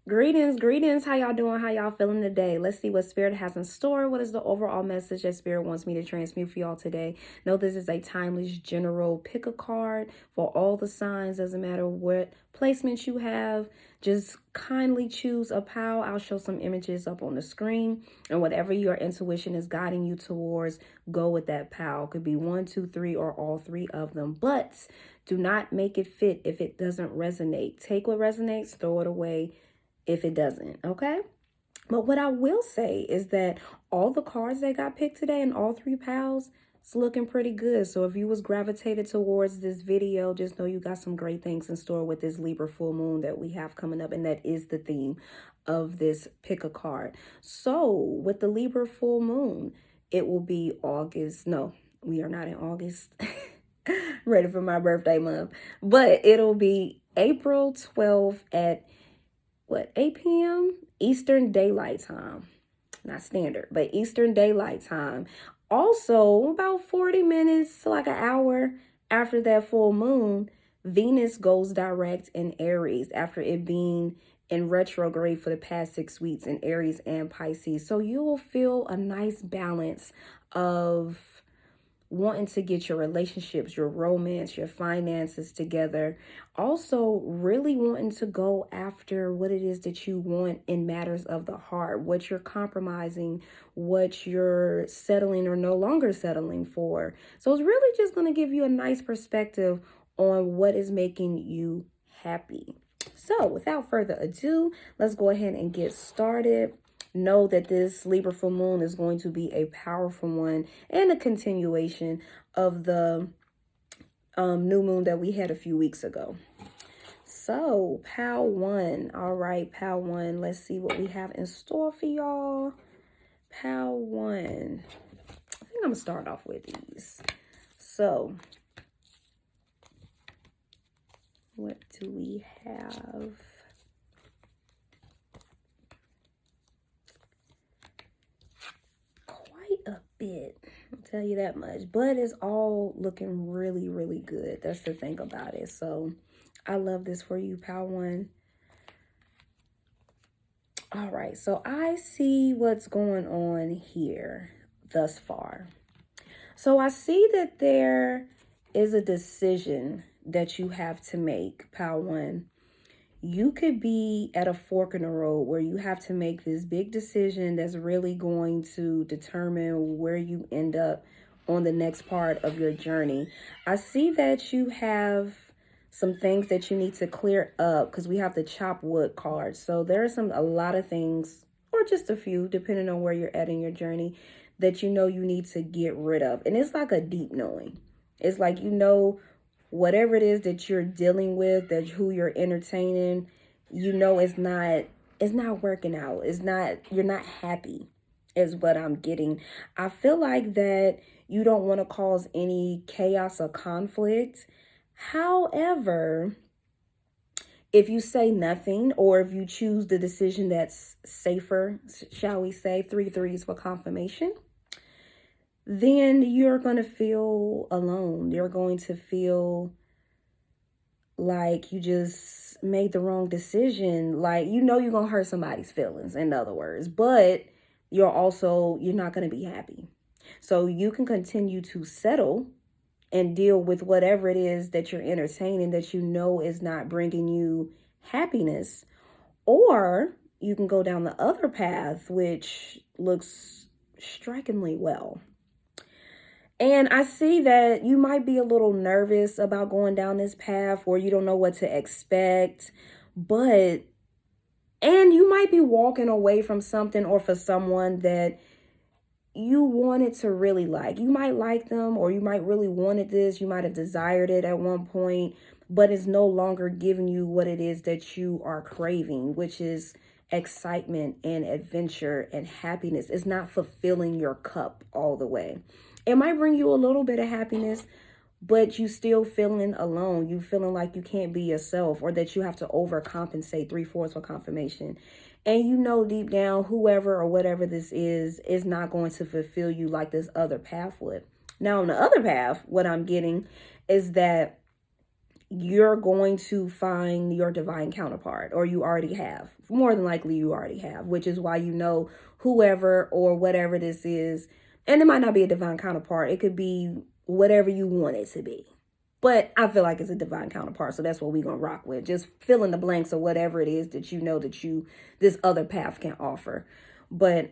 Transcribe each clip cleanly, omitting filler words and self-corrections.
Greetings. How y'all doing? How y'all feeling today? Let's see what Spirit has in store. What is the overall message that Spirit wants me to transmute for y'all today? Know this is a timeless general pick a card for all the signs. Doesn't matter what placement you have. Just kindly choose a pile. I'll show some images up on the screen. And whatever your intuition is guiding you towards, go with that pile. Could be 1, 2, 3, or all 3 of them. But do not make it fit if it doesn't resonate. Take what resonates, throw it away if it doesn't, okay? But what I will say is that all the cards that got picked today and all 3 piles, it's looking pretty good. So if you was gravitated towards this video, just know you got some great things in store with this Libra full moon that we have coming up, and that is the theme of this pick a card. So with the Libra full moon, it will be August. No, we are not in August. Ready for my birthday month. But it'll be April 12th at 8 p.m. Eastern Daylight Time. Not standard, but Eastern Daylight Time. Also, about 40 minutes, like an hour after that full moon, Venus goes direct in Aries after it being in retrograde for the past 6 weeks in Aries and Pisces. So you will feel a nice balance of wanting to get your relationships, your romance, your finances together. Also, really wanting to go after what it is that you want in matters of the heart, what you're compromising, what you're settling or no longer settling for. So it's really just going to give you a nice perspective on what is making you happy. So without further ado, let's go ahead and get started. Know that this Libra full moon is going to be a powerful one and a continuation of the new moon that we had a few weeks ago. So, pile 1. All right, pile 1. Let's see what we have in store for y'all. Pile 1. I think I'm going to start off with these. So, what do we have? A bit, I'll tell you that much, but it's all looking really, really good. That's the thing about it. So I love this for you, pile 1. All right, so I see what's going on here thus far. So I see that there is a decision that you have to make, pile 1. You could be at a fork in the road where you have to make this big decision that's really going to determine where you end up on the next part of your journey. I see that you have some things that you need to clear up because we have the chop wood card. So there are a lot of things, or just a few, depending on where you're at in your journey, that you know you need to get rid of. And it's like a deep knowing. It's like, you know, whatever it is that you're dealing with, that who you're entertaining, you know, it's not working out. You're not happy is what I'm getting. I feel like that you don't want to cause any chaos or conflict. However, if you say nothing, or if you choose the decision that's safer, shall we say, 3 threes for confirmation, then you're going to feel alone. You're going to feel like you just made the wrong decision. Like, you know, you're going to hurt somebody's feelings, in other words, but you're not going to be happy. So you can continue to settle and deal with whatever it is that you're entertaining that you know is not bringing you happiness. Or you can go down the other path, which looks strikingly well. And I see that you might be a little nervous about going down this path where you don't know what to expect, and you might be walking away from something or for someone that you wanted to really like. You might like them, or you might really wanted this. You might have desired it at one point, but it's no longer giving you what it is that you are craving, which is excitement and adventure and happiness. It's not fulfilling your cup all the way. It might bring you a little bit of happiness, but you still feeling alone. You feeling like you can't be yourself, or that you have to overcompensate, 3/4 for confirmation. And you know deep down, whoever or whatever this is not going to fulfill you like this other path would. Now, on the other path, what I'm getting is that you're going to find your divine counterpart, or you already have. More than likely you already have, which is why you know whoever or whatever this is. And it might not be a divine counterpart. It could be whatever you want it to be. But I feel like it's a divine counterpart, so that's what we're going to rock with. Just fill in the blanks of whatever it is that you know that this other path can offer. But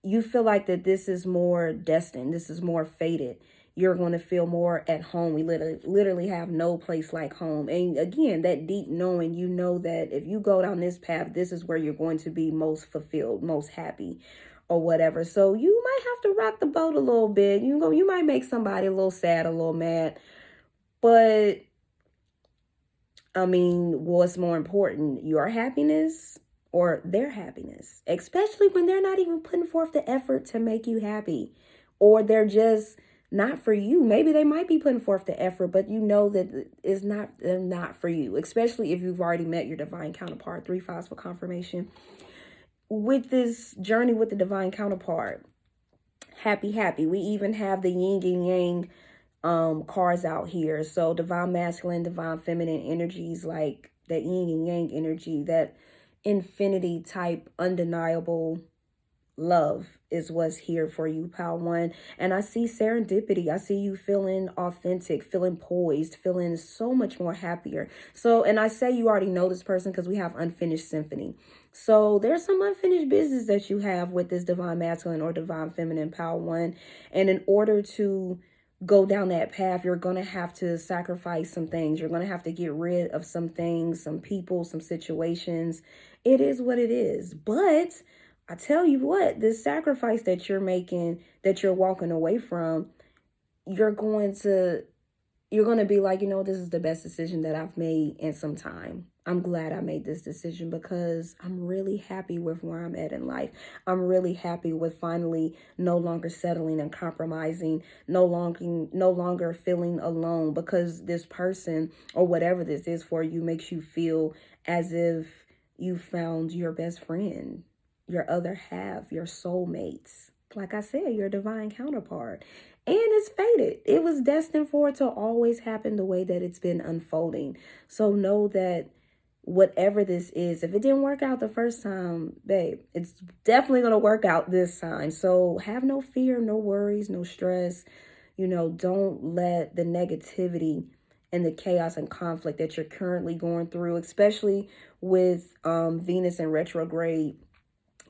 you feel like that this is more destined. This is more fated. You're going to feel more at home. We literally have no place like home. And again, that deep knowing, you know that if you go down this path, this is where you're going to be most fulfilled, most happy, or whatever. So you might have to rock the boat a little bit. You might make somebody a little sad, a little mad. But I mean, what's more important, your happiness or their happiness? Especially when they're not even putting forth the effort to make you happy, or they're just not for you. Maybe they might be putting forth the effort, but you know that they're not for you, especially if you've already met your divine counterpart. 3 5s for confirmation. With this journey with the divine counterpart, happy. We even have the yin and yang cards out here. So divine masculine, divine feminine energies, like that yin and yang energy, that infinity type undeniable love is what's here for you, pile 1. And I see serendipity. I see you feeling authentic, feeling poised, feeling so much more happier. So, and I say you already know this person because we have unfinished symphony. So there's some unfinished business that you have with this divine masculine or divine feminine, pile 1. And in order to go down that path, you're going to have to sacrifice some things. You're going to have to get rid of some things, some people, some situations. It is what it is. But I tell you what, this sacrifice that you're making, that you're walking away from, you're going to be like, this is the best decision that I've made in some time. I'm glad I made this decision because I'm really happy with where I'm at in life. I'm really happy with finally no longer settling and compromising, no longer feeling alone, because this person or whatever this is for you makes you feel as if you found your best friend, your other half, your soulmates. Like I said, your divine counterpart. And it's fated. It was destined for it to always happen the way that it's been unfolding. So know that whatever this is, if it didn't work out the first time, babe, it's definitely going to work out this time. So have no fear, no worries, no stress. Don't let the negativity and the chaos and conflict that you're currently going through, especially with Venus in retrograde,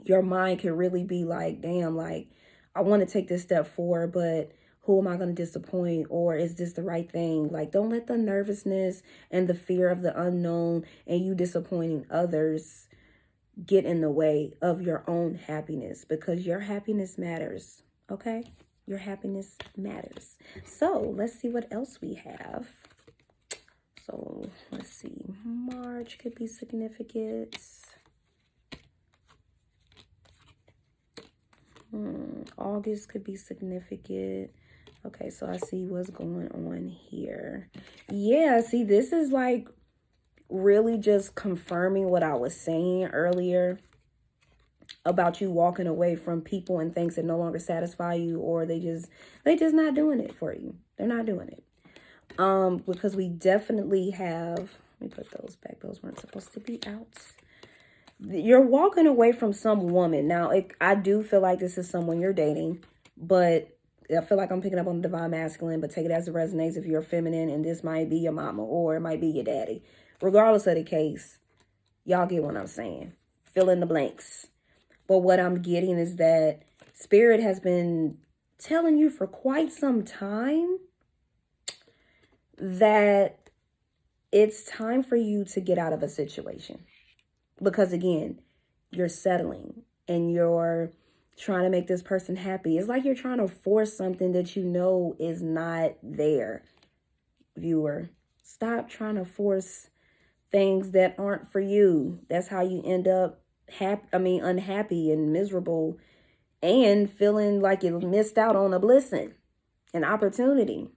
your mind can really be like, damn, like, I want to take this step forward, but who am I going to disappoint? Or is this the right thing? Like, don't let the nervousness and the fear of the unknown and you disappointing others get in the way of your own happiness, because your happiness matters. Okay? Your happiness matters. So let's see what else we have. So let's see. March could be significant. August could be significant. Okay, so I see what's going on here. Yeah, see, this is like really just confirming what I was saying earlier about you walking away from people and things that no longer satisfy you, or they just not doing it for you. They're not doing it. Because we definitely have, let me put those back. Those weren't supposed to be out. You're walking away from some woman. Now, I do feel like this is someone you're dating, but I feel like I'm picking up on the divine masculine, but take it as it resonates if you're feminine, and this might be your mama or it might be your daddy. Regardless of the case, y'all get what I'm saying. Fill in the blanks. But what I'm getting is that Spirit has been telling you for quite some time that it's time for you to get out of a situation. Because again, you're settling and you're trying to make this person happy. It's like you're trying to force something that you know is not there. Viewer, stop trying to force things that aren't for you. That's how you end up unhappy and miserable and feeling like you missed out on a blessing, an opportunity.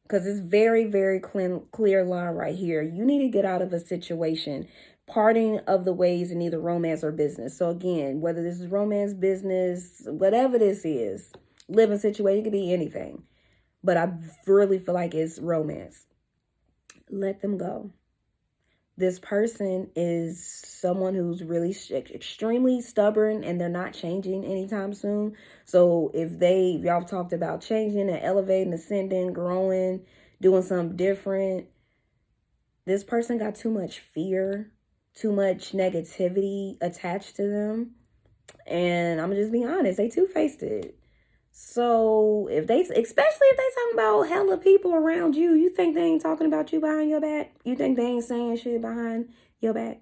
Because it's very, very clear line right here. You need to get out of a situation. Parting of the ways in either romance or business. So again, whether this is romance, business, whatever this is, living situation, it could be anything. But I really feel like it's romance. let them go. This person is someone who's really extremely stubborn and they're not changing anytime soon. So if y'all talked about changing and elevating, ascending, growing, doing something different, this person got too much fear, too much negativity attached to them. And I'm just being honest, they two-faced it. So especially if they talking about hella people around you, you think they ain't talking about you behind your back? You think they ain't saying shit behind your back?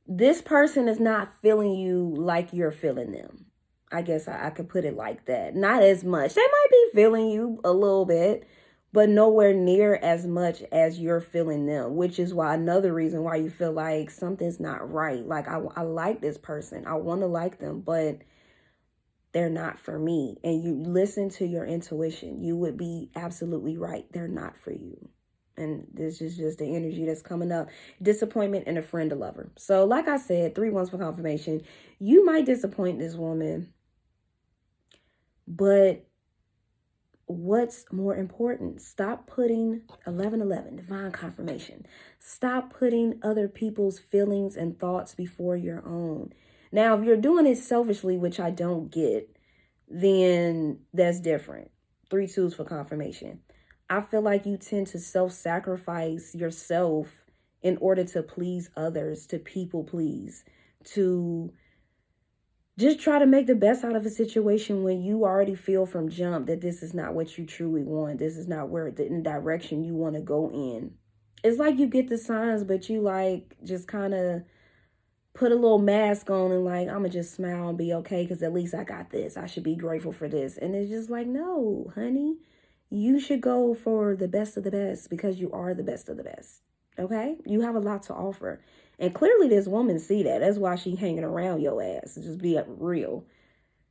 This person is not feeling you like you're feeling them. I guess I could put it like that. Not as much. They might be feeling you a little bit, but nowhere near as much as you're feeling them, which is why another reason why you feel like something's not right. Like, I like this person. I want to like them, but they're not for me. And you listen to your intuition. You would be absolutely right. They're not for you. And this is just the energy that's coming up. Disappointment and a friend or lover. So like I said, 3 ones for confirmation. You might disappoint this woman. But what's more important? Stop putting 1111, divine confirmation. Stop putting other people's feelings and thoughts before your own. Now, if you're doing it selfishly, which I don't get, then that's different. 3 2s for confirmation. I feel like you tend to self-sacrifice yourself in order to please others, to people please, to just try to make the best out of a situation when you already feel from jump that this is not what you truly want. This is not where the direction you want to go in. It's like you get the signs, but you like just kind of put a little mask on and like, I'm going to just smile and be okay because at least I got this. I should be grateful for this. And it's just like, no, honey, you should go for the best of the best because you are the best of the best. Okay? You have a lot to offer. And clearly this woman see that. That's why she hanging around your ass. Just be real.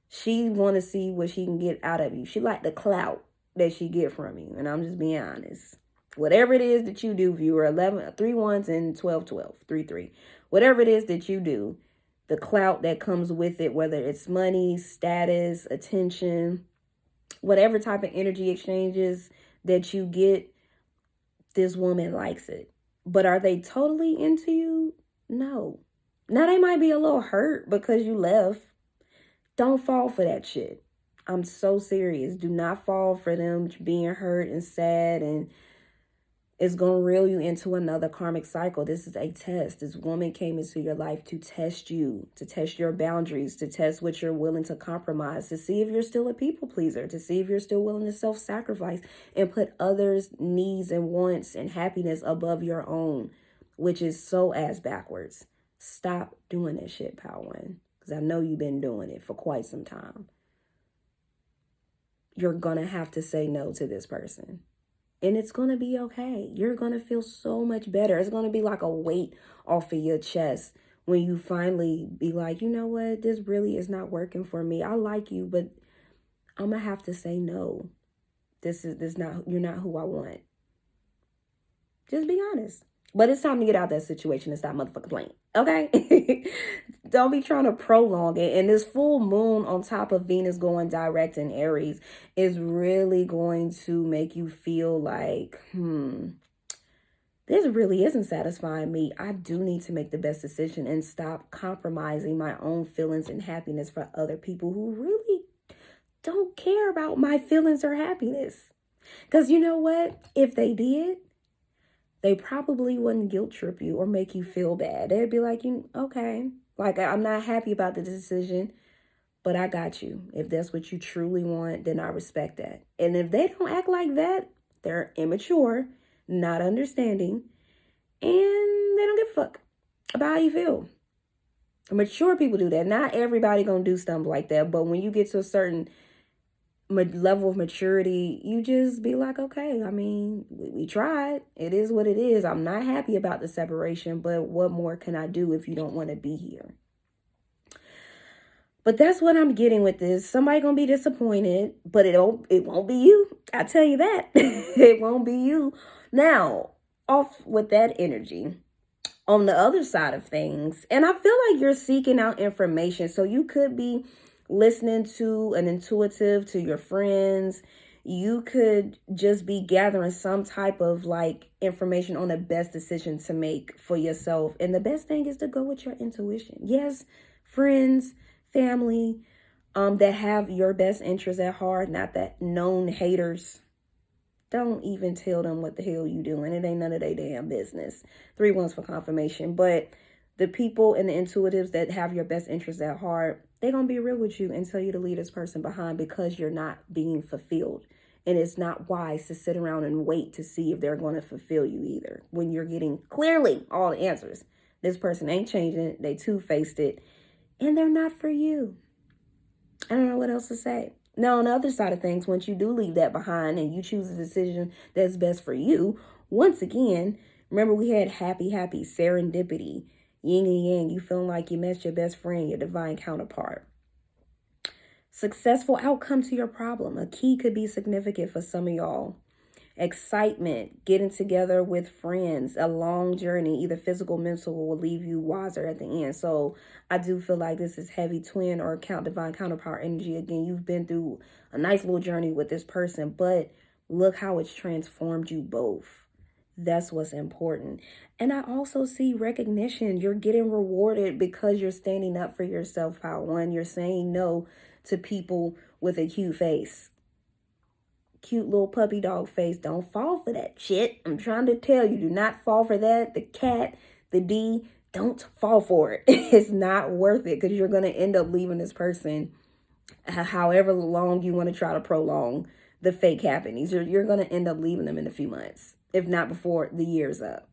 She want to see what she can get out of you. She like the clout that she get from you. And I'm just being honest. Whatever it is that you do, viewer, 3 1s and 12 12, 3 3. Whatever it is that you do, the clout that comes with it, whether it's money, status, attention, whatever type of energy exchanges that you get, this woman likes it. But are they totally into you? No. Now they might be a little hurt because you left. Don't fall for that shit. I'm so serious. Do not fall for them being hurt and sad, and it's going to reel you into another karmic cycle. This is a test. This woman came into your life to test you, to test your boundaries, to test what you're willing to compromise, to see if you're still a people pleaser, to see if you're still willing to self-sacrifice and put others' needs and wants and happiness above your own, which is so ass backwards. Stop doing that shit, pal one, because I know you've been doing it for quite some time. You're going to have to say no to this person. And it's going to be okay. You're going to feel so much better. It's going to be like a weight off of your chest when you finally be like, you know what? This really is not working for me. I like you, but I'm going to have to say no. You're not who I want. Just be honest. But it's time to get out of that situation and stop motherfucking playing. Okay? Don't be trying to prolong it. And this full moon on top of Venus going direct in Aries is really going to make you feel like, this really isn't satisfying me. I do need to make the best decision and stop compromising my own feelings and happiness for other people who really don't care about my feelings or happiness. Because you know what? If they did, they probably wouldn't guilt trip you or make you feel bad. They'd be like, okay, like, I'm not happy about the decision, but I got you. If that's what you truly want, then I respect that. And if they don't act like that, they're immature, not understanding, and they don't give a fuck about how you feel. Mature people do that. Not everybody gonna do stuff like that, but when you get to a certain level of maturity, you just be like, okay, I mean, we tried. It is what it is. I'm not happy about the separation, but what more can I do if you don't want to be here? But that's what I'm getting with this. Somebody gonna be disappointed, but it won't be you. I tell you that. It won't be you. Now, off with that energy. On the other side of things, and I feel like you're seeking out information, so you could be listening to an intuitive, to your friends. You could just be gathering some type of like information on the best decision to make for yourself. And the best thing is to go with your intuition. Yes, friends, family, that have your best interests at heart, not that known haters. Don't even tell them what the hell you doing. It ain't none of their damn business. 3 ones for confirmation. But the people and the intuitives that have your best interests at heart, they're going to be real with you and tell you to leave this person behind because you're not being fulfilled. And it's not wise to sit around and wait to see if they're going to fulfill you either. When you're getting clearly all the answers. This person ain't changing it. They two-faced it. And they're not for you. I don't know what else to say. Now, on the other side of things, once you do leave that behind and you choose a decision that's best for you, once again, remember we had happy, serendipity, yin and yang, you feeling like you met your best friend, your divine counterpart. Successful outcome to your problem. A key could be significant for some of y'all. Excitement, getting together with friends, a long journey, either physical, mental, will leave you wiser at the end. So I do feel like this is heavy twin or divine counterpart energy. Again, you've been through a nice little journey with this person, but look how it's transformed you both. That's what's important. And I also see recognition. You're getting rewarded because you're standing up for yourself, pile one. You're saying no to people with a cute face. Cute little puppy dog face. Don't fall for that shit. I'm trying to tell you, do not fall for that. The cat, the D, don't fall for it. It's not worth it because you're going to end up leaving this person however long you want to try to prolong the fake happenings. You're going to end up leaving them in a few months, if not before the year's up.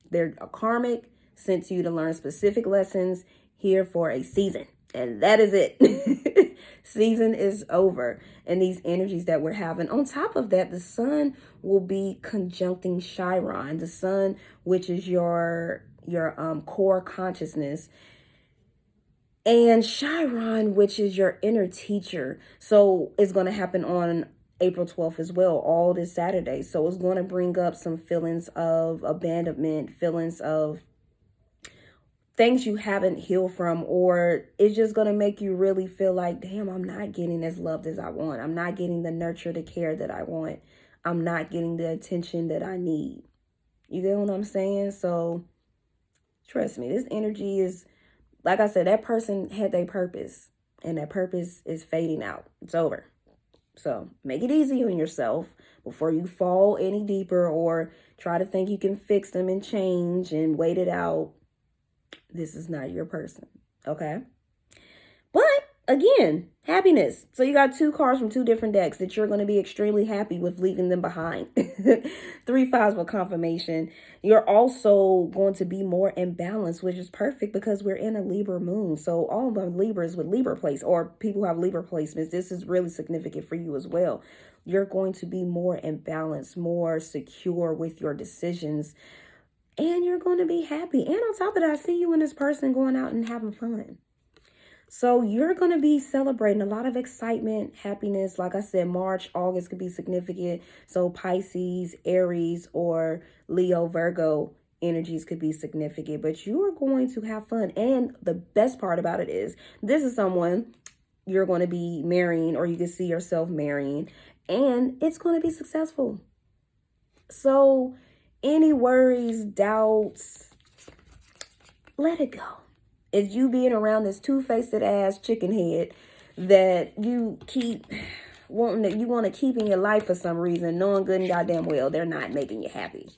They're a karmic, sent to you to learn specific lessons here for a season. And that is it. Season is over. And these energies that we're having. On top of that, the sun will be conjuncting Chiron. The sun, which is your core consciousness. And Chiron, which is your inner teacher. So it's going to happen on April 12th as well, all this Saturday. So it's going to bring up some feelings of abandonment, feelings of things you haven't healed from, or it's just going to make you really feel like, damn, I'm not getting as loved as I want. I'm not getting the nurture, the care that I want. I'm not getting the attention that I need. You get what I'm saying? So trust me, this energy is, like I said, that person had their purpose and that purpose is fading out. It's over. So make it easy on yourself before you fall any deeper or try to think you can fix them and change and wait it out. This is not your person, okay? But again, happiness. So you got 2 cards from 2 different decks that you're going to be extremely happy with leaving them behind. 3 5s for confirmation. You're also going to be more in balance, which is perfect because we're in a Libra moon. So all of the Libras with Libra place or people who have Libra placements, this is really significant for you as well. You're going to be more in balance, more secure with your decisions. And you're going to be happy. And on top of that, I see you and this person going out and having fun. So you're going to be celebrating a lot of excitement, happiness. Like I said, March, August could be significant. So Pisces, Aries, or Leo, Virgo energies could be significant. But you are going to have fun. And the best part about it is this is someone you're going to be marrying or you can see yourself marrying. And it's going to be successful. So any worries, doubts, let it go. It's you being around this two-faced ass chicken head that you keep wanting, you want to keep in your life for some reason, knowing good and goddamn well they're not making you happy.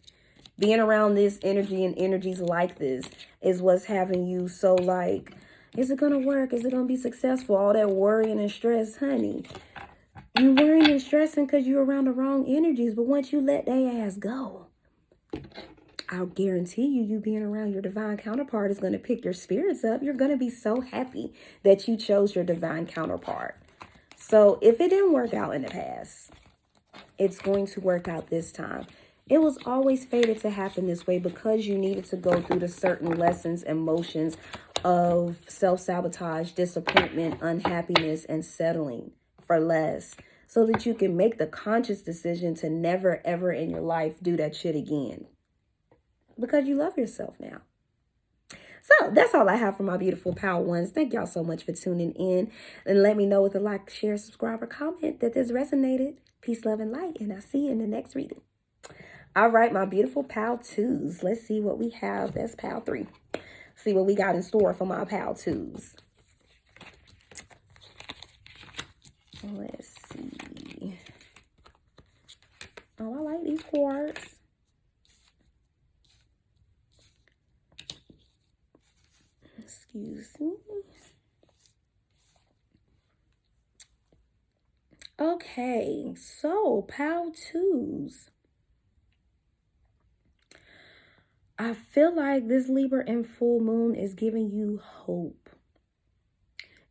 Being around this energy and energies like this is what's having you so like, is it going to work? Is it going to be successful? All that worrying and stress, honey. You worrying and stressing because you're around the wrong energies, but once you let their ass go, I'll guarantee you being around your divine counterpart is going to pick your spirits up. You're going to be so happy that you chose your divine counterpart. So if it didn't work out in the past, it's going to work out this time. It was always fated to happen this way because you needed to go through the certain lessons, emotions of self-sabotage, disappointment, unhappiness, and settling for less so that you can make the conscious decision to never, ever in your life do that shit again. Because you love yourself now. So that's all I have for my beautiful Pal ones. Thank y'all so much for tuning in. And let me know with a like, share, subscribe, or comment that this resonated. Peace, love, and light. And I'll see you in the next reading. All right, my beautiful Pal 2s. Let's see what we have. That's Pal 3. See what we got in store for my Pal 2s. Let's see. Oh, I like these cards. Excuse me. Okay, so Pal 2s. I feel like this Libra and full moon is giving you hope.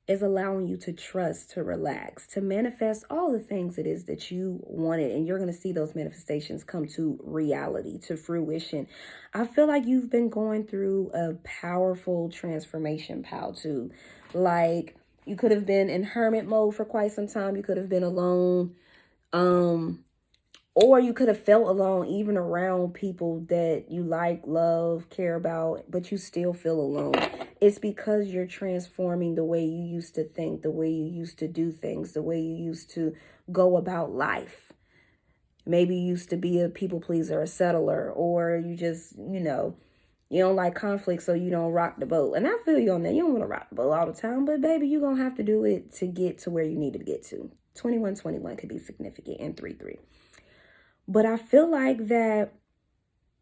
Is allowing you to trust, to relax, to manifest all the things it is that you wanted. And you're going to see those manifestations come to reality, to fruition. I feel like you've been going through a powerful transformation, Pal 2. Like, you could have been in hermit mode for quite some time. You could have been alone. Or you could have felt alone even around people that you like, love, care about, but you still feel alone. It's because you're transforming the way you used to think, the way you used to do things, the way you used to go about life. Maybe you used to be a people pleaser, a settler, or you just, you don't like conflict, so you don't rock the boat. And I feel you on that. You don't want to rock the boat all the time, but baby, you're going to have to do it to get to where you need to get to. 2121 could be significant, and 3-3. But I feel like that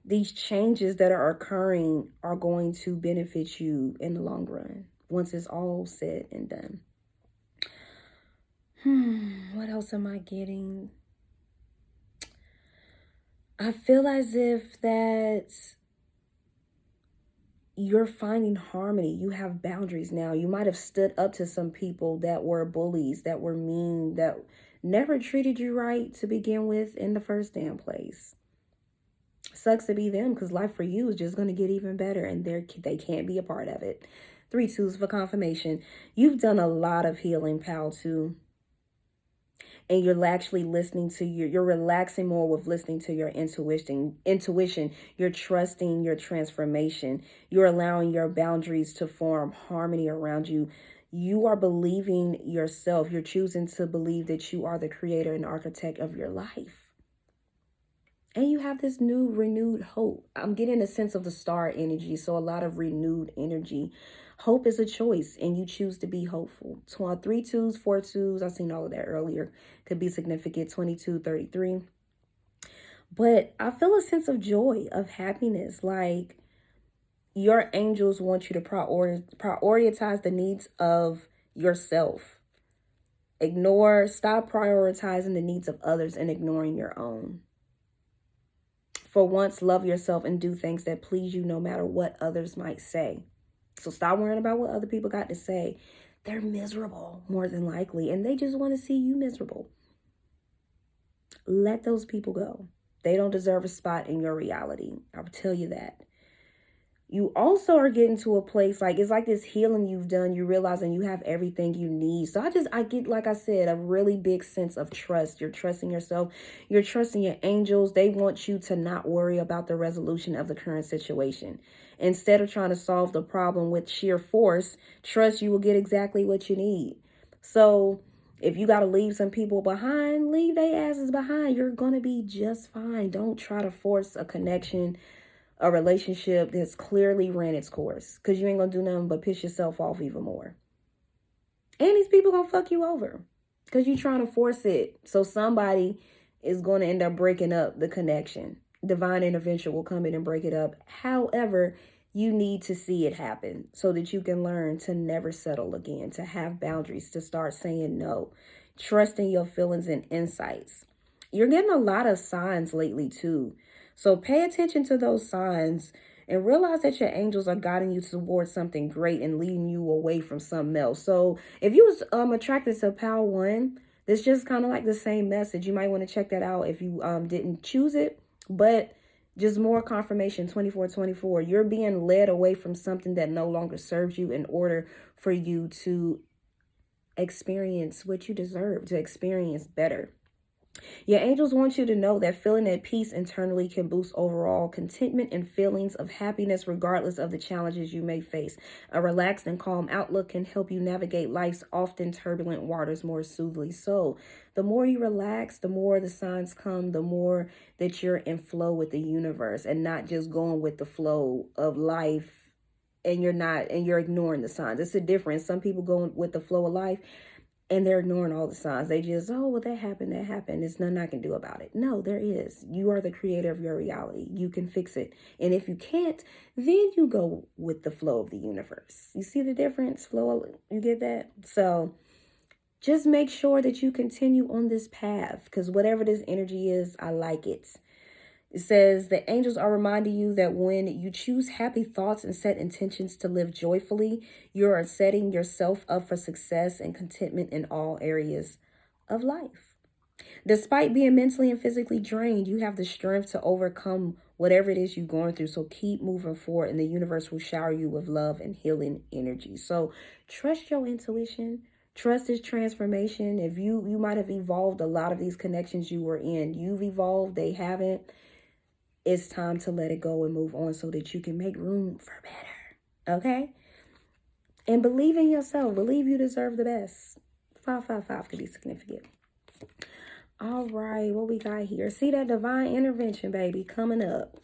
these changes that are occurring are going to benefit you in the long run once it's all said and done. What else am I getting? I feel as if that you're finding harmony. You have boundaries now. You might have stood up to some people that were bullies, that were mean, that never treated you right to begin with in the first damn place. Sucks to be them, because life for you is just going to get even better, and they can't be a part of it. 3 2s for confirmation. You've done a lot of healing, Pal 2. And you're actually listening to you're relaxing more with listening to your intuition. You're trusting your transformation. You're allowing your boundaries to form harmony around you. You are believing yourself. You're choosing to believe that you are the creator and architect of your life. And you have this new renewed hope. I'm getting a sense of the star energy. So a lot of renewed energy. Hope is a choice, and you choose to be hopeful. 3 2s, 4 2s. I've seen all of that earlier. Could be significant. 22, 33. But I feel a sense of joy, of happiness. Like, your angels want you to prioritize the needs of yourself. Stop prioritizing the needs of others and ignoring your own. For once, love yourself and do things that please you no matter what others might say. So stop worrying about what other people got to say. They're miserable, more than likely, and they just want to see you miserable. Let those people go. They don't deserve a spot in your reality. I'll tell you that. You also are getting to a place, like, it's like this healing you've done. You realizing you have everything you need. So I get, like I said, a really big sense of trust. You're trusting yourself. You're trusting your angels. They want you to not worry about the resolution of the current situation. Instead of trying to solve the problem with sheer force, trust you will get exactly what you need. So if you got to leave some people behind, leave their asses behind. You're going to be just fine. Don't try to force a connection, a relationship that's clearly ran its course, because you ain't gonna do nothing but piss yourself off even more. And these people gonna fuck you over because you're trying to force it. So somebody is going to end up breaking up the connection. Divine intervention will come in and break it up. However, you need to see it happen so that you can learn to never settle again, to have boundaries, to start saying no, trusting your feelings and insights. You're getting a lot of signs lately too. So pay attention to those signs and realize that your angels are guiding you towards something great and leading you away from something else. So if you was attracted to Pal 1, this just kind of like the same message. You might want to check that out if you didn't choose it. But just more confirmation, 2424. You're being led away from something that no longer serves you in order for you to experience what you deserve, to experience better. Your angels want you to know that feeling at peace internally can boost overall contentment and feelings of happiness regardless of the challenges you may face. A relaxed and calm outlook can help you navigate life's often turbulent waters more smoothly. So, the more you relax, the more the signs come, the more that you're in flow with the universe and not just going with the flow of life, and you're ignoring the signs. It's a difference. Some people go with the flow of life and they're ignoring all the signs. They just, oh, well, that happened, that happened. There's nothing I can do about it. No, there is. You are the creator of your reality. You can fix it. And if you can't, then you go with the flow of the universe. You see the difference? Flow, you get that? So just make sure that you continue on this path, because whatever this energy is, I like it. It says the angels are reminding you that when you choose happy thoughts and set intentions to live joyfully, you are setting yourself up for success and contentment in all areas of life. Despite being mentally and physically drained, you have the strength to overcome whatever it is you're going through. So keep moving forward, and the universe will shower you with love and healing energy. So trust your intuition. Trust is transformation. If you might have evolved a lot of these connections you were in. You've evolved, they haven't. It's time to let it go and move on so that you can make room for better. Okay? And believe in yourself. Believe you deserve the best. 555 could be significant. All right, what we got here? See that divine intervention, baby, coming up.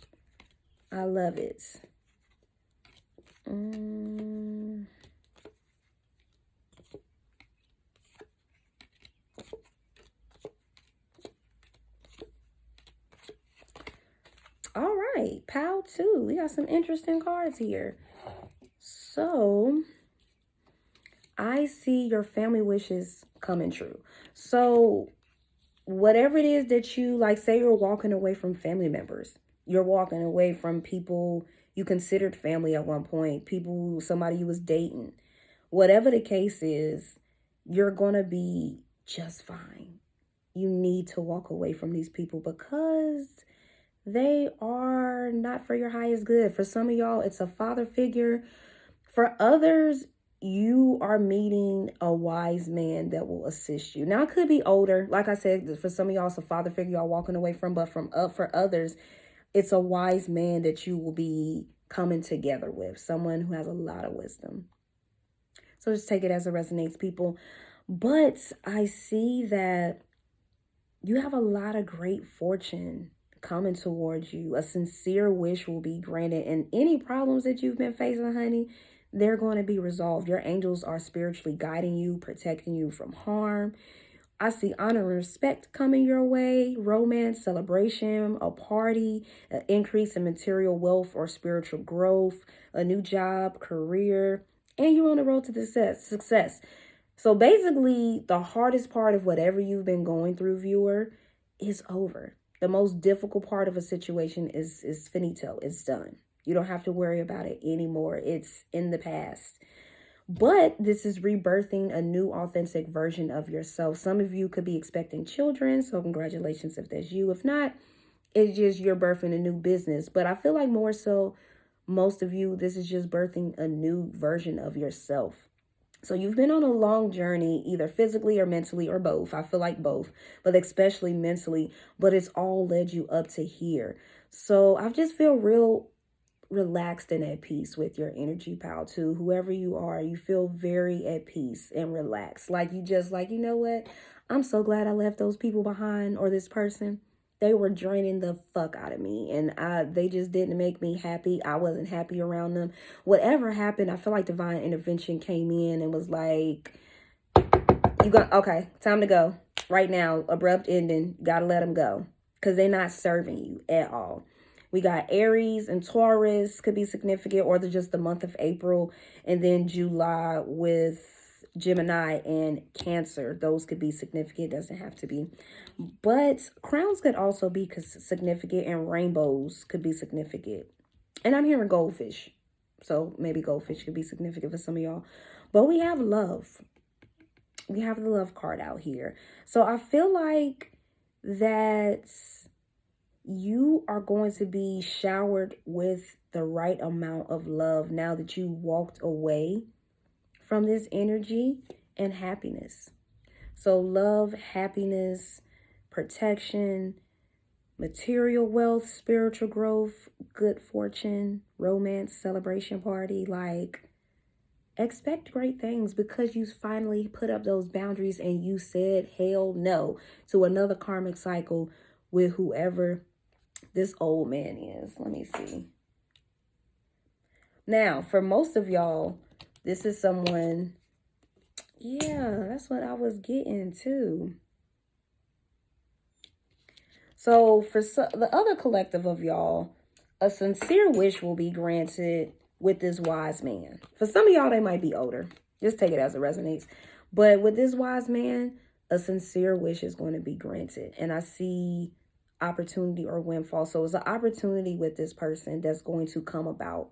I love it. All right, Pal 2. We got some interesting cards here. So, I see your family wishes coming true. So, whatever it is that you, like, say you're walking away from family members. You're walking away from people you considered family at one point, somebody you was dating. Whatever the case is, you're going to be just fine. You need to walk away from these people because they are not for your highest good. For some of y'all, it's a father figure. For others, you are meeting a wise man that will assist you. Now, it could be older. Like I said, for some of y'all, it's a father figure y'all walking away from. But for others, it's a wise man that you will be coming together with. Someone who has a lot of wisdom. So just take it as it resonates, people. But I see that you have a lot of great fortune coming towards you. A sincere wish will be granted. And any problems that you've been facing, honey, they're going to be resolved. Your angels are spiritually guiding you, protecting you from harm. I see honor and respect coming your way, romance, celebration, a party, an increase in material wealth or spiritual growth, a new job, career, and you're on the road to success. So basically, the hardest part of whatever you've been going through, viewer, is over. The most difficult part of a situation is finito. It's done. You don't have to worry about it anymore. It's in the past. But this is rebirthing a new authentic version of yourself. Some of you could be expecting children, so congratulations if that's you. If not, it's just you're birthing a new business. But I feel like more so, most of you, this is just birthing a new version of yourself. So you've been on a long journey, either physically or mentally or both. I feel like both, but especially mentally. But it's all led you up to here. So I just feel real relaxed and at peace with your energy, pal, too. Whoever you are, you feel very at peace and relaxed. Like you just like, you know what? I'm so glad I left those people behind, or this person. They were draining the fuck out of me, and they just didn't make me happy. I wasn't happy around them. Whatever happened, I feel like divine intervention came in and was like, okay, time to go. Right now, abrupt ending, gotta let them go. Because they're not serving you at all. We got Aries and Taurus could be significant, or just the month of April. And then July with Gemini and Cancer. Those could be significant. Doesn't have to be. But crowns could also be significant, and rainbows could be significant. And I'm hearing goldfish. So maybe goldfish could be significant for some of y'all. But we have love. We have the love card out here. So I feel like that you are going to be showered with the right amount of love now that you walked away from this energy, and happiness. So love, happiness, protection, material wealth, spiritual growth, good fortune, romance, celebration party. Like, expect great things because you finally put up those boundaries and you said hell no to another karmic cycle with whoever this old man is. Let me see. Now, for most of y'all, this is someone, yeah, that's what I was getting too. So for the other collective of y'all, a sincere wish will be granted with this wise man. For some of y'all, they might be older. Just take it as it resonates. But with this wise man, a sincere wish is going to be granted. And I see opportunity or windfall. So it's an opportunity with this person that's going to come about.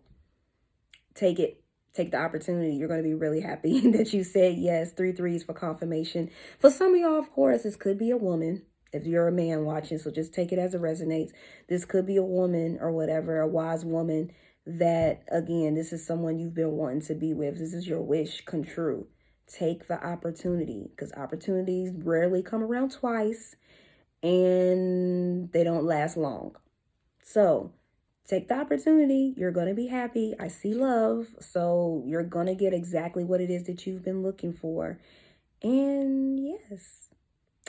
Take it. Take the opportunity. You're going to be really happy that you said yes. 3 threes for confirmation. For some of y'all, of course, this could be a woman. If you're a man watching, so just take it as it resonates. This could be a woman or whatever, a wise woman that, again, this is someone you've been wanting to be with. This is your wish come true. Take the opportunity, because opportunities rarely come around twice and they don't last long. So take the opportunity. You're going to be happy. I see love. So you're going to get exactly what it is that you've been looking for. And yes.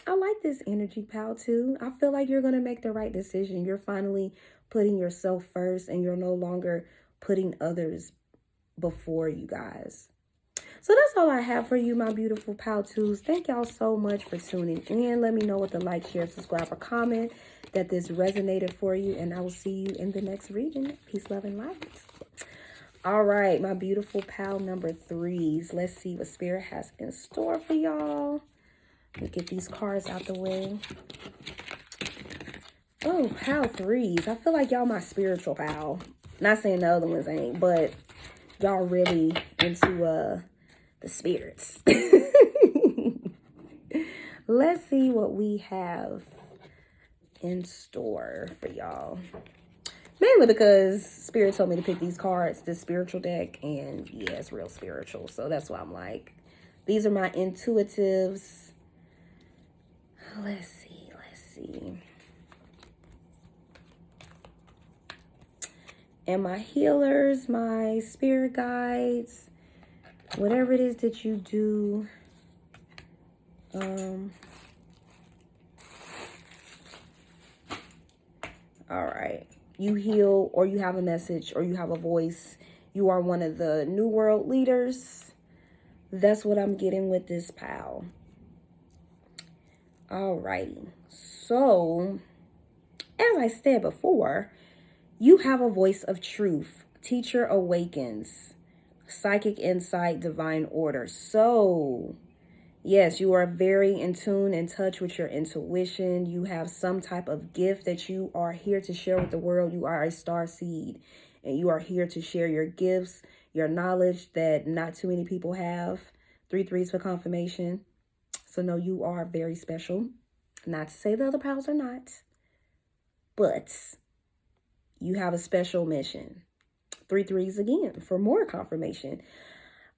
I like this energy, pal, too. I feel like you're going to make the right decision. You're finally putting yourself first and you're no longer putting others before you guys. So that's all I have for you, my beautiful pal twos. Thank y'all so much for tuning in. Let me know with a like, share, subscribe, or comment that this resonated for you. And I will see you in the next reading. Peace, love, and light. All right, my beautiful pal number 3s. Let's see what Spirit has in store for y'all. Let me get these cards out the way. Oh, pal 3s. I feel like y'all my spiritual pal. Not saying the other ones ain't, but y'all really into the spirits. Let's see what we have in store for y'all. Mainly because Spirit told me to pick these cards, this spiritual deck, and yeah, it's real spiritual. So that's why I'm like, these are my intuitives. Let's see. And my healers, my spirit guides, whatever it is that you do. All right. You heal, or you have a message, or you have a voice. You are one of the New World leaders. That's what I'm getting with this pal. Alrighty, so as I said before, you have a voice of truth. Teacher awakens. Psychic insight, divine order. So, yes, you are very in tune, in touch with your intuition. You have some type of gift that you are here to share with the world. You are a star seed, and you are here to share your gifts, your knowledge that not too many people have. 3 threes for confirmation. So no, you are very special. Not to say the other pals are not, but you have a special mission. 3 threes again for more confirmation.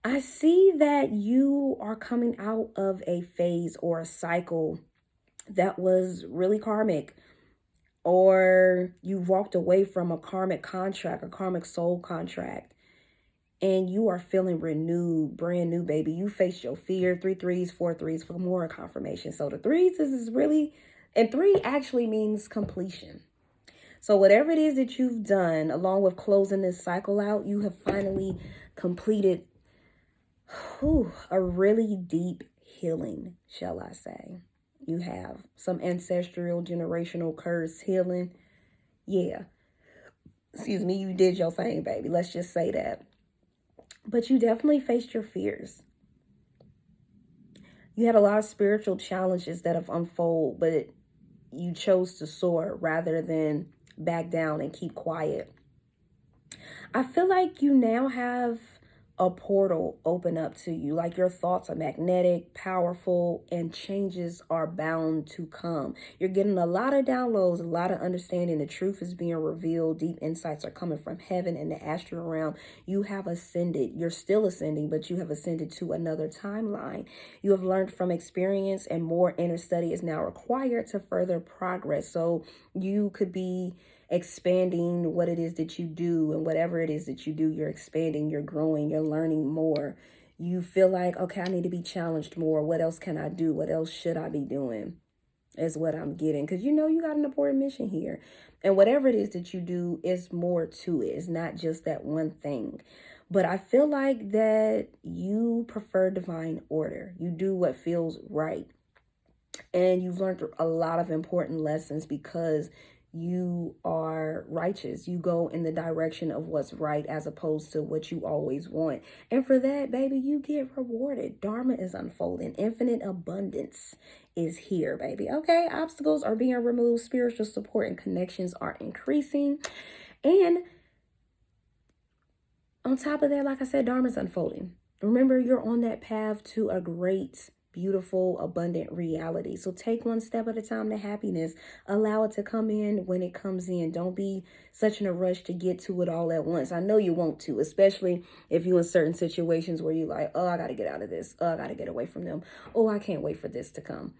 I see that you are coming out of a phase or a cycle that was really karmic, or you walked away from a karmic contract, a karmic soul contract. And you are feeling renewed, brand new, baby. You faced your fear. 3 threes, 4 threes for more confirmation. So the 3s is really, and 3 actually means completion. So whatever it is that you've done, along with closing this cycle out, you have finally completed a really deep healing, shall I say. You have some ancestral, generational curse healing. Yeah. Excuse me, you did your thing, baby. Let's just say that. But you definitely faced your fears. You had a lot of spiritual challenges that have unfolded, but you chose to soar rather than back down and keep quiet. I feel like you now have a portal open up to you. Like your thoughts are magnetic, powerful, and changes are bound to come. You're getting a lot of downloads, a lot of understanding. The truth is being revealed. Deep insights are coming from heaven and the astral realm. You have ascended. You're still ascending, but you have ascended to another timeline. You have learned from experience, and more inner study is now required to further progress. So you could be expanding what it is that you do, and whatever it is that you do, you're expanding, you're growing, you're learning more. You feel like, okay, I need to be challenged more. What else can I do? What else should I be doing? Is what I'm getting, because you got an important mission here, and whatever it is that you do is more to it. It's not just that one thing. But I feel like that you prefer divine order. You do what feels right, and you've learned a lot of important lessons because you are righteous. You go in the direction of what's right as opposed to what you always want. And for that, baby, you get rewarded. Dharma is unfolding. Infinite abundance is here, baby. Okay, obstacles are being removed. Spiritual support and connections are increasing. And on top of that, like I said, Dharma is unfolding. Remember, you're on that path to a great, beautiful, abundant reality. So take one step at a time to happiness. Allow it to come in when it comes in. Don't be such in a rush to get to it all at once. I know you want to, especially if you're in certain situations where you're like, oh, I got to get out of this. Oh, I got to get away from them. Oh, I can't wait for this to come.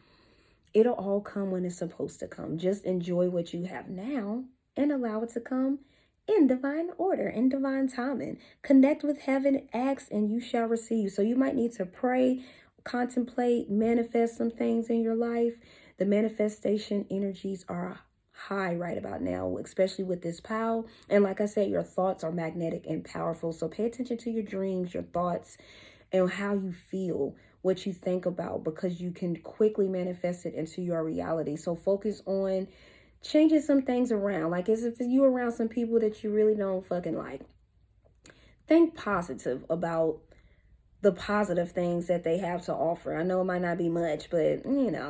It'll all come when it's supposed to come. Just enjoy what you have now and allow it to come in divine order, in divine timing. Connect with heaven, ask, and you shall receive. So you might need to pray, contemplate, manifest some things in your life. The manifestation energies are high right about now, especially with this POW. And like I said, your thoughts are magnetic and powerful. So pay attention to your dreams, your thoughts, and how you feel, what you think about, because you can quickly manifest it into your reality. So focus on changing some things around. Like as if you around some people that you really don't fucking like, think positive about the positive things that they have to offer. I know it might not be much, but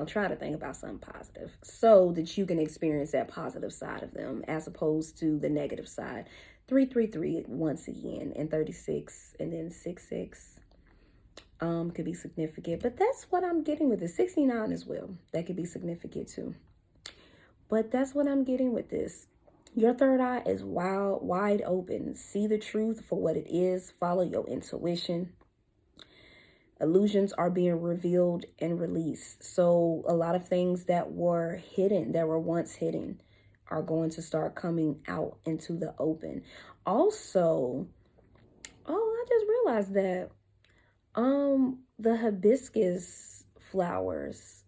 try to think about something positive so that you can experience that positive side of them as opposed to the negative side. 333 once again, and 36, and then 66 could be significant, but that's what I'm getting with the 69 as well. That could be significant too. But that's what I'm getting with this. Your third eye is wide open. See the truth for what it is. Follow your intuition. Illusions are being revealed and released. So a lot of things that were hidden, that were once hidden, are going to start coming out into the open. Also, I just realized that the hibiscus flowers,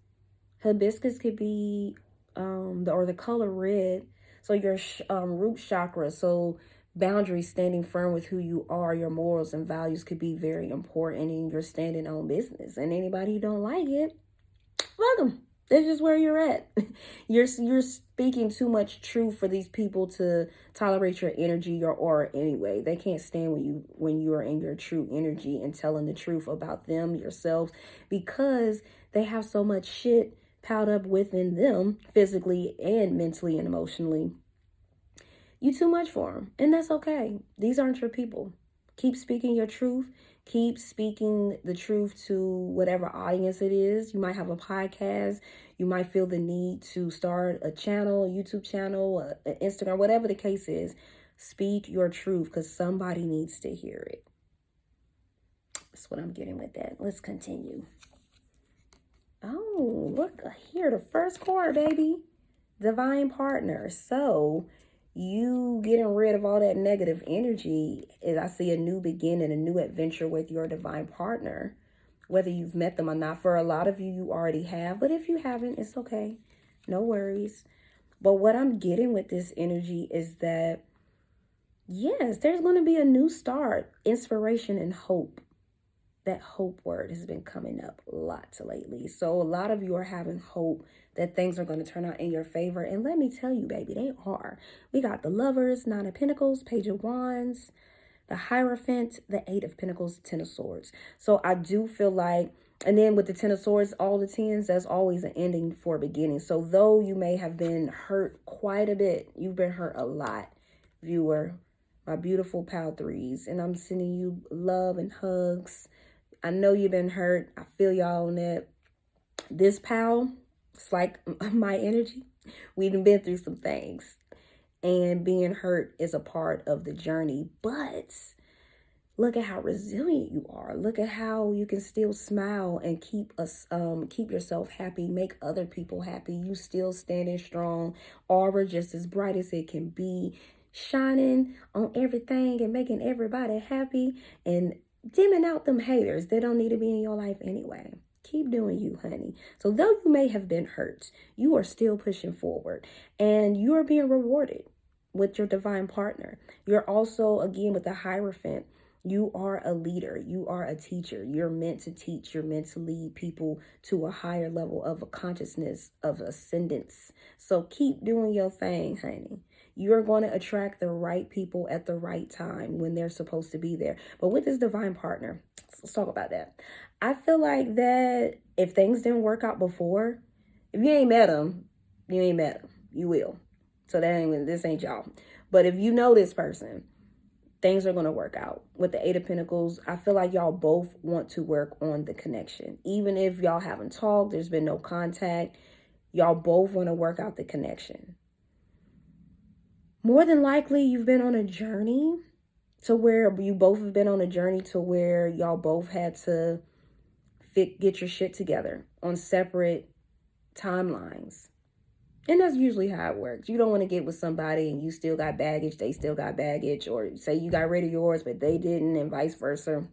hibiscus could be the color red. So your root chakra, so boundaries, standing firm with who you are, your morals and values could be very important in your standing on business. And anybody who don't like it, welcome. That's just where you're at. You're speaking too much truth for these people to tolerate your energy, your aura anyway. They can't stand when you are in your true energy and telling the truth about them, yourselves, because they have so much shit piled up within them, physically and mentally and emotionally. You too much for them, and that's okay. These aren't your people. Keep speaking your truth. Keep speaking the truth to whatever audience it is. You might have a podcast. You might feel the need to start a channel, a YouTube channel, an Instagram, whatever the case is. Speak your truth because somebody needs to hear it. That's what I'm getting with that. Let's continue. Oh, look here. The first card, baby. Divine partner. So you getting rid of all that negative energy is, I see a new beginning, a new adventure with your divine partner, whether you've met them or not. For a lot of you, you already have, but if you haven't, it's okay. No worries. But what I'm getting with this energy is that, yes, there's going to be a new start, inspiration and hope. That hope word has been coming up lots lately. So a lot of you are having hope that things are going to turn out in your favor. And let me tell you, baby, they are. We got the Lovers, 9 of Pentacles, Page of Wands, the Hierophant, the 8 of Pentacles, 10 of Swords. So I do feel like, and then with the 10 of Swords, all the 10s, that's always an ending for a beginning. So though you may have been hurt quite a bit, you've been hurt a lot, viewer, my beautiful pal threes. And I'm sending you love and hugs. I know you've been hurt. I feel y'all on that. This pal, it's like my energy. We've been through some things. And being hurt is a part of the journey. But look at how resilient you are. Look at how you can still smile and keep yourself happy, make other people happy. You still standing strong, aura just as bright as it can be, shining on everything and making everybody happy and dimming out them haters that don't need to be in your life anyway. Keep doing you, honey. So though you may have been hurt, you are still pushing forward and you are being rewarded with your divine partner. You're also, again, with the Hierophant, you are a leader. You are a teacher. You're meant to teach. You're meant to lead people to a higher level of a consciousness, of ascendance. So keep doing your thing, honey. You're going to attract the right people at the right time when they're supposed to be there. But with this divine partner, let's talk about that. I feel like that if things didn't work out before, if you ain't met them, you ain't met them. You will. So this ain't y'all. But if you know this person, things are going to work out. With the Eight of Pentacles, I feel like y'all both want to work on the connection. Even if y'all haven't talked, there's been no contact, y'all both want to work out the connection. More than likely, you've been on a journey to where you both have been on a journey to where y'all both had to get your shit together on separate timelines. And that's usually how it works. You don't want to get with somebody and you still got baggage, they still got baggage, or say you got rid of yours, but they didn't, and vice versa.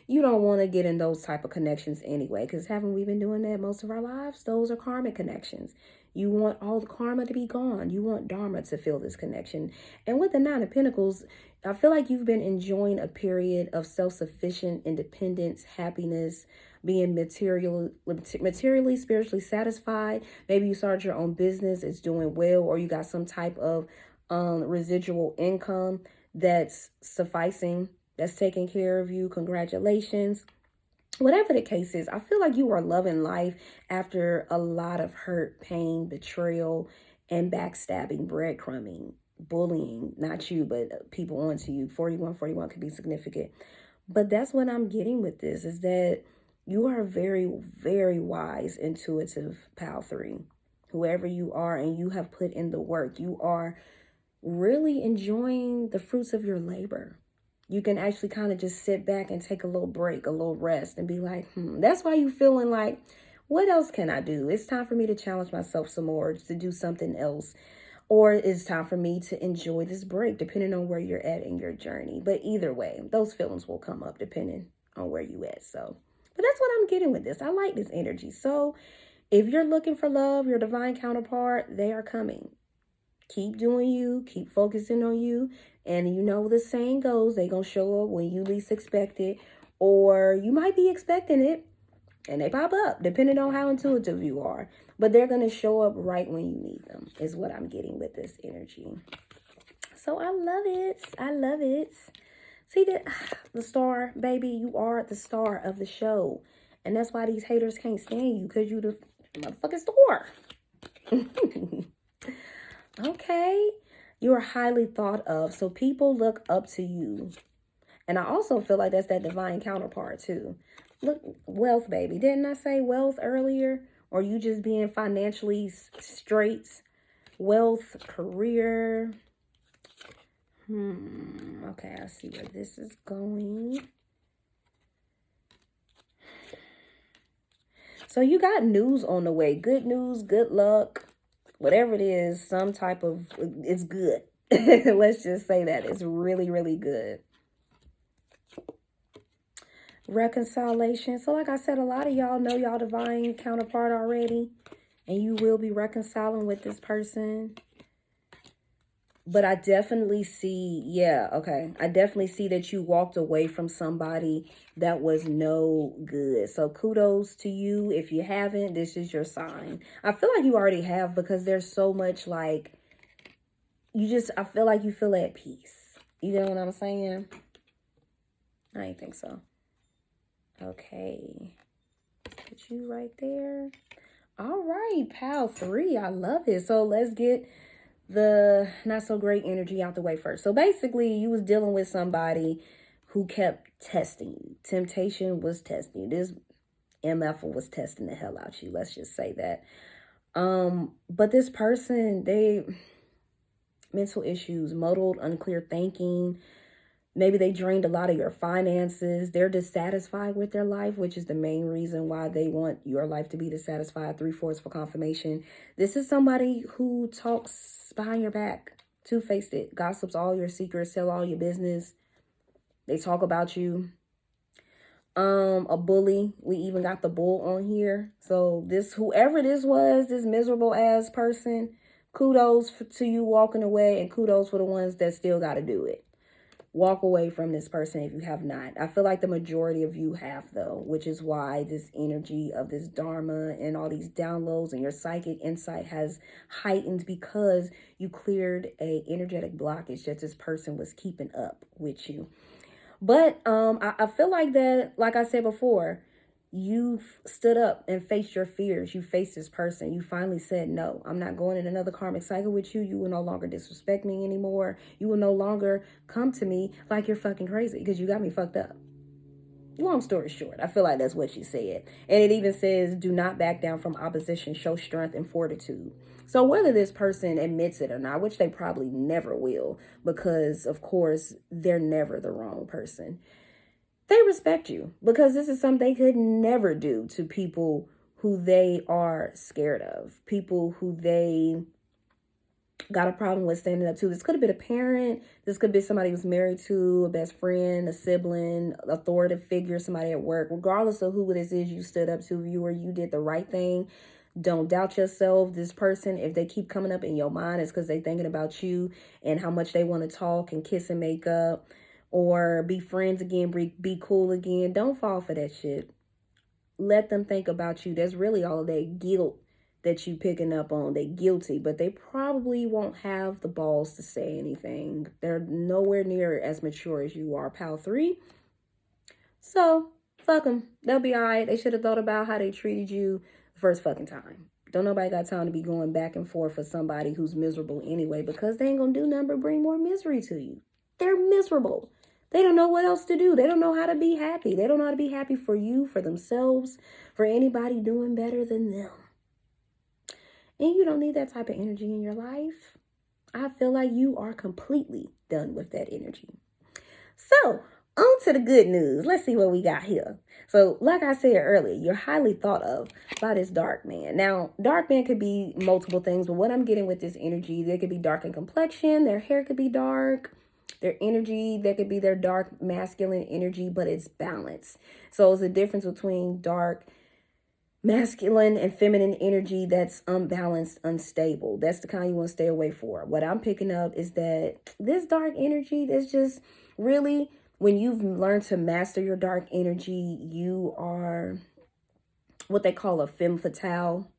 You don't want to get in those type of connections anyway, because haven't we been doing that most of our lives? Those are karmic connections. You want all the karma to be gone. You want Dharma to feel this connection. And with the Nine of Pentacles, I feel like you've been enjoying a period of self-sufficient independence, happiness, being materially, spiritually satisfied. Maybe you started your own business, it's doing well, or you got some type of residual income that's sufficing, that's taking care of you. Congratulations. Whatever the case is, I feel like you are loving life after a lot of hurt, pain, betrayal, and backstabbing, breadcrumbing, bullying, not you, but people onto you. 41 could be significant. But that's what I'm getting with this, is that you are a very, very wise, intuitive pal 3. Whoever you are, and you have put in the work. You are really enjoying the fruits of your labor. You can actually kind of just sit back and take a little break, a little rest, and be like, That's why you feeling like, what else can I do? It's time for me to challenge myself some more, to do something else. Or it's time for me to enjoy this break, depending on where you're at in your journey. But either way, those feelings will come up depending on where you at. So, but that's what I'm getting with this. I like this energy. So if you're looking for love, your divine counterpart, they are coming. Keep doing you, keep focusing on you. And you know the saying goes, they gonna show up when you least expect it, or you might be expecting it and they pop up, depending on how intuitive you are. But they're gonna show up right when you need them, is what I'm getting with this energy. So I love it. I love it. See the star, baby, you are the star of the show. And that's why these haters can't stand you, because you the motherfucking star. Okay. You are highly thought of. So people look up to you. And I also feel like that's that divine counterpart too. Look, wealth, baby. Didn't I say wealth earlier? Or you just being financially straight? Wealth, career. Okay, I see where this is going. So you got news on the way. Good news, good luck. Whatever it is, some type of, it's good. Let's just say that. It's really, really good. Reconciliation. So like I said, a lot of y'all know y'all divine counterpart already. And you will be reconciling with this person. But I definitely see, I definitely see that you walked away from somebody that was no good. So kudos to you. If you haven't, this is your sign. I feel like you already have, because there's so much like, I feel like you feel at peace. You know what I'm saying? I didn't think so. Okay. Put you right there. All right, pal 3. I love it. So let's get the not so great energy out the way first. So basically, you was dealing with somebody who kept testing you. Temptation was testing you. This MF was testing the hell out you. Let's just say that. But this person, they mental issues, muddled, unclear thinking. Maybe they drained a lot of your finances. They're dissatisfied with their life, which is the main reason why they want your life to be dissatisfied. 3/4 for confirmation. This is somebody who talks behind your back, two-faced it, gossips all your secrets, tell all your business. They talk about you. A bully. We even got the bull on here. So this, whoever this was, this miserable ass person, kudos to you walking away, and kudos for the ones that still got to do it. Walk away from this person if you have not. I feel like the majority of you have, though, which is why this energy of this dharma and all these downloads and your psychic insight has heightened, because you cleared a energetic blockage that this person was keeping up with you. But I feel like that, like I said before, you stood up and faced your fears. You faced this person. You finally said, no, I'm not going in another karmic cycle with you. You will no longer disrespect me anymore. You will no longer come to me like you're fucking crazy because you got me fucked up. Long story short, I feel like that's what she said. And it even says, do not back down from opposition. Show strength and fortitude. So whether this person admits it or not, which they probably never will, because of course they're never the wrong person, they respect you, because this is something they could never do to people who they are scared of, people who they got a problem with standing up to. This could have been a parent. This could be somebody who's married to, a best friend, a sibling, authoritative figure, somebody at work. Regardless of who this is you stood up to, you did the right thing. Don't doubt yourself. This person, if they keep coming up in your mind, it's because they're thinking about you and how much they want to talk and kiss and make up or be friends again, be cool again. Don't fall for that shit. Let them think about you. That's really all of that guilt that you picking up on. They guilty, but they probably won't have the balls to say anything. They're nowhere near as mature as you are, pal 3. So fuck them. They'll be all right. They should have thought about how they treated you the first fucking time. Don't nobody got time to be going back and forth for somebody who's miserable anyway, because they ain't gonna do nothing but bring more misery to you. They're miserable. They don't know what else to do. They don't know how to be happy. They don't know how to be happy for you, for themselves, for anybody doing better than them. And you don't need that type of energy in your life. I feel like you are completely done with that energy. So, on to the good news. Let's see what we got here. So, like I said earlier, you're highly thought of by this dark man. Now, dark man could be multiple things, but what I'm getting with this energy, they could be dark in complexion, their hair could be dark, their energy, that could be their dark masculine energy, but it's balanced. So, it's a difference between dark masculine and feminine energy that's unbalanced, unstable. That's the kind you want to stay away for. What I'm picking up is that this dark energy, that's just really, when you've learned to master your dark energy, you are what they call a femme fatale.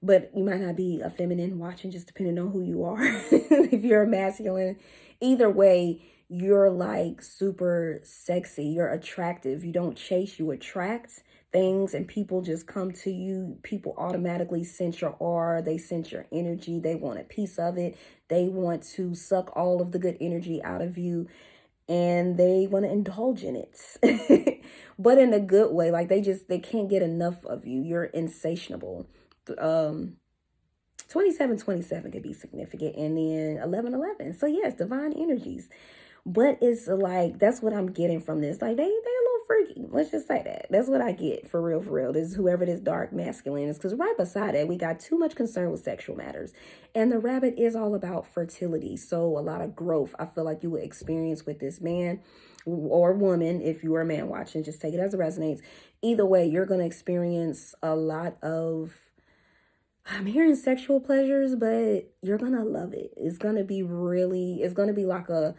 But you might not be a feminine watching, just depending on who you are. If you're a masculine, either way, you're like super sexy. You're attractive. You don't chase, you attract things, and people just come to you. People automatically sense your aura. They sense your energy. They want a piece of it. They want to suck all of the good energy out of you, and they want to indulge in it. But in a good way. Like they can't get enough of you. You're insatiable. 2727 could be significant, and then 1111. So yes, divine energies. But it's like, that's what I'm getting from this. Like they a little freaky. Let's just say that. That's what I get for real, for real. This is whoever this dark masculine is. Because right beside that, we got too much concern with sexual matters. And the rabbit is all about fertility. So a lot of growth I feel like you would experience with this man or woman. If you are a man watching, just take it as it resonates. Either way, you're going to experience a lot of, I'm hearing sexual pleasures, but you're going to love it. It's going to be really, it's going to be like a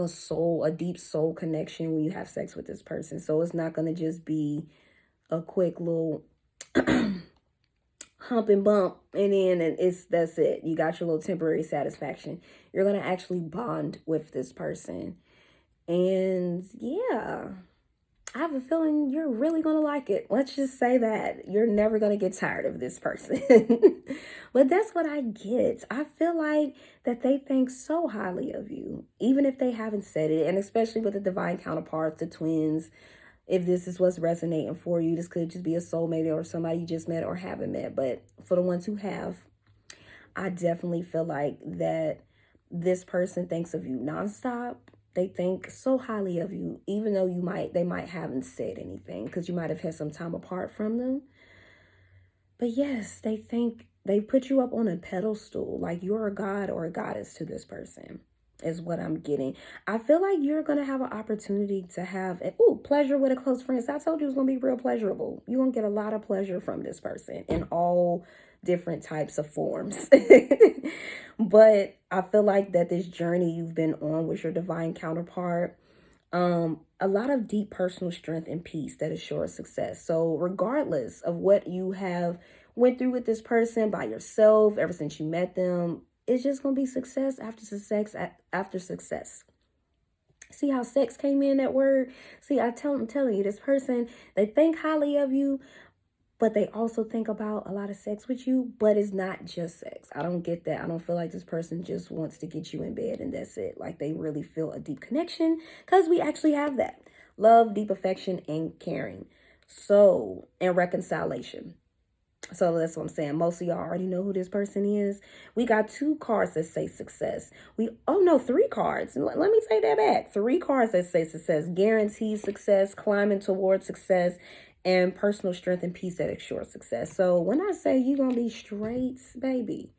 soul, a deep soul connection when you have sex with this person. So it's not going to just be a quick little hump and bump and then that's it. You got your little temporary satisfaction. You're going to actually bond with this person. And yeah, I have a feeling you're really going to like it. Let's just say that. You're never going to get tired of this person. But that's what I get. I feel like that they think so highly of you, even if they haven't said it. And especially with the divine counterparts, the twins, if this is what's resonating for you, this could just be a soulmate or somebody you just met or haven't met. But for the ones who have, I definitely feel like that this person thinks of you nonstop. They think so highly of you, even though they might haven't said anything because you might have had some time apart from them. But yes, they put you up on a pedestal, like you're a god or a goddess to this person, is what I'm getting. I feel like you're going to have an opportunity to have pleasure with a close friend. So I told you it was going to be real pleasurable. You're going to get a lot of pleasure from this person in all different types of forms. But I feel like that this journey you've been on with your divine counterpart, a lot of deep personal strength and peace that assures success. So regardless of what you have went through with this person by yourself ever since you met them, it's just going to be success after success after success. See how sex came in, that word? See, I'm telling you, this person, they think highly of you, but they also think about a lot of sex with you, but it's not just sex. I don't get that. I don't feel like this person just wants to get you in bed and that's it. Like they really feel a deep connection, because we actually have that. Love, deep affection, and caring. So, and reconciliation. So that's what I'm saying. Most of y'all already know who this person is. We got 2 cards that say success. 3 cards. Let me take that back. 3 cards that say success. Guaranteed success, climbing towards success, and personal strength and peace that assures success. So when I say you're going to be straight, baby,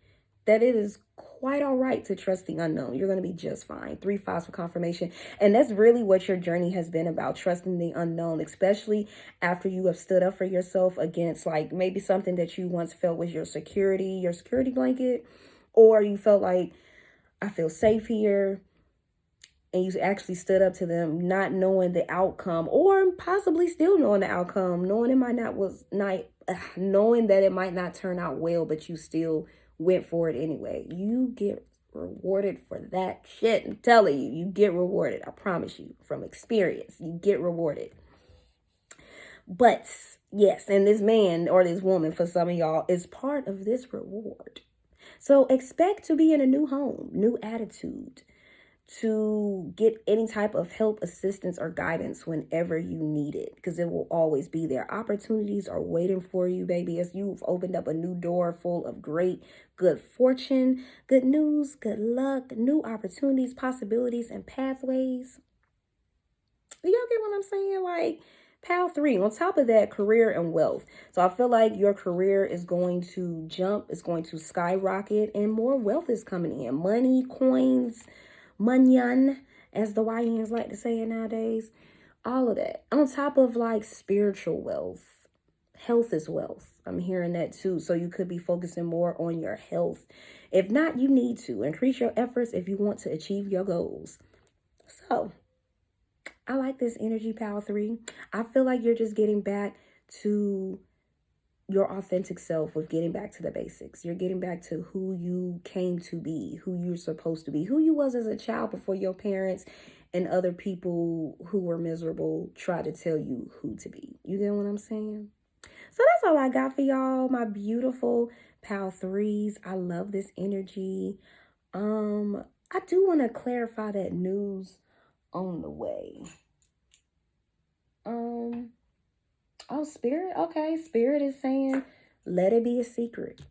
that it is quite all right to trust the unknown. You're going to be just fine. 3 files for confirmation. And that's really what your journey has been about, trusting the unknown, especially after you have stood up for yourself against like maybe something that you once felt was your security blanket, or you felt like, I feel safe here. And you actually stood up to them, not knowing the outcome, or possibly still knowing the outcome, knowing that it might not turn out well, but you still went for it anyway. You get rewarded for that shit. I'm telling you, you get rewarded. I promise you, from experience, you get rewarded. But yes, and this man or this woman, for some of y'all, is part of this reward. So expect to be in a new home, new attitude, to get any type of help, assistance, or guidance whenever you need it, because it will always be there. Opportunities are waiting for you, baby, as you've opened up a new door full of good fortune, good news, good luck, new opportunities, possibilities, and pathways. Do y'all get what I'm saying? Like, Pal 3, on top of that, career and wealth. So I feel like your career is going to jump, it's going to skyrocket, and more wealth is coming in. Money, coins, manyan, as the YNs like to say it nowadays. All of that. On top of like spiritual wealth. Health is wealth. I'm hearing that too. So you could be focusing more on your health. If not, you need to increase your efforts if you want to achieve your goals. So I like this energy, Pal 3. I feel like you're just getting back to your authentic self, with getting back to the basics. You're getting back to who you came to be, who you're supposed to be, who you was as a child before your parents and other people who were miserable tried to tell you who to be. You get what I'm saying? So that's all I got for y'all, my beautiful Pal 3s. I love this energy. I do want to clarify that news on the way. Oh, Spirit. Okay, Spirit is saying, let it be a secret.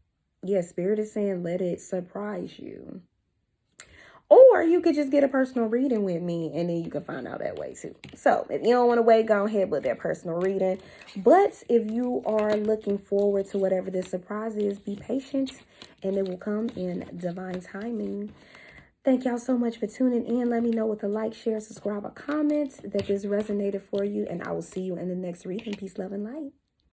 Yeah, Spirit is saying, let it surprise you. Or you could just get a personal reading with me, and then you can find out that way too. So if you don't want to wait, go ahead with that personal reading. But if you are looking forward to whatever this surprise is, be patient, and it will come in divine timing. Thank y'all so much for tuning in. Let me know with a like, share, subscribe, or comment that this resonated for you. And I will see you in the next reading. Peace, love, and light.